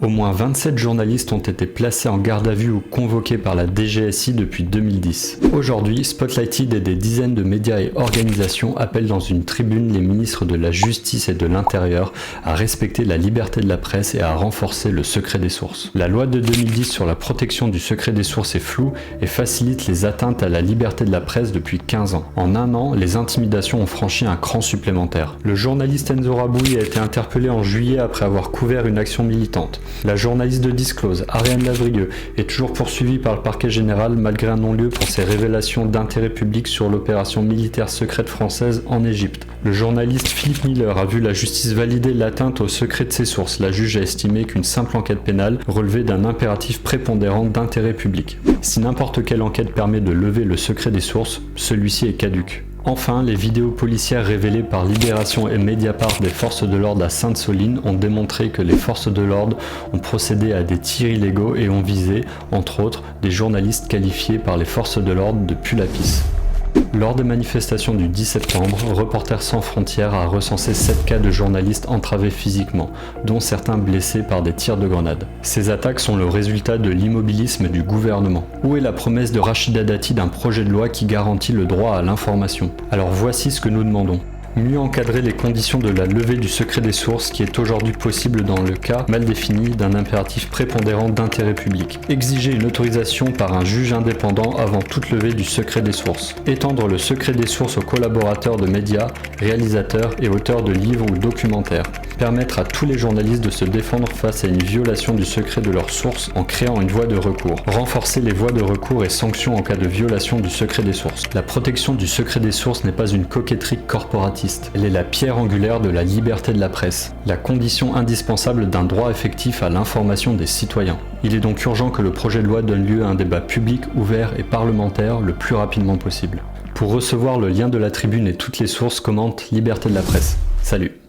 Au moins 27 journalistes ont été placés en garde à vue ou convoqués par la DGSI depuis 2010. Aujourd'hui, Spotlighted et des dizaines de médias et organisations appellent dans une tribune les ministres de la Justice et de l'Intérieur à respecter la liberté de la presse et à renforcer le secret des sources. La loi de 2010 sur la protection du secret des sources est floue et facilite les atteintes à la liberté de la presse depuis 15 ans. En un an, les intimidations ont franchi un cran supplémentaire. Le journaliste Enzo Raboui a été interpellé en juillet après avoir couvert une action militante. La journaliste de Disclose, Ariane Lavrieux, est toujours poursuivie par le parquet général malgré un non-lieu pour ses révélations d'intérêt public sur l'opération militaire secrète française en Égypte. Le journaliste Philippe Miller a vu la justice valider l'atteinte au secret de ses sources. La juge a estimé qu'une simple enquête pénale relevait d'un impératif prépondérant d'intérêt public. Si n'importe quelle enquête permet de lever le secret des sources, celui-ci est caduc. Enfin, les vidéos policières révélées par Libération et Mediapart des forces de l'ordre à Sainte-Soline ont démontré que les forces de l'ordre ont procédé à des tirs illégaux et ont visé, entre autres, des journalistes qualifiés par les forces de l'ordre de pulapis. Lors des manifestations du 10 septembre, Reporters sans frontières a recensé 7 cas de journalistes entravés physiquement, dont certains blessés par des tirs de grenade. Ces attaques sont le résultat de l'immobilisme du gouvernement. Où est la promesse de Rachida Dati d'un projet de loi qui garantit le droit à l'information? Alors voici ce que nous demandons. Mieux encadrer les conditions de la levée du secret des sources qui est aujourd'hui possible dans le cas mal défini d'un impératif prépondérant d'intérêt public. Exiger une autorisation par un juge indépendant avant toute levée du secret des sources. Étendre le secret des sources aux collaborateurs de médias, réalisateurs et auteurs de livres ou documentaires. Permettre à tous les journalistes de se défendre face à une violation du secret de leurs sources en créant une voie de recours. Renforcer les voies de recours et sanctions en cas de violation du secret des sources. La protection du secret des sources n'est pas une coquetterie corporatiste. Elle est la pierre angulaire de la liberté de la presse, la condition indispensable d'un droit effectif à l'information des citoyens. Il est donc urgent que le projet de loi donne lieu à un débat public, ouvert et parlementaire le plus rapidement possible. Pour recevoir le lien de la tribune et toutes les sources, commente Liberté de la presse. Salut!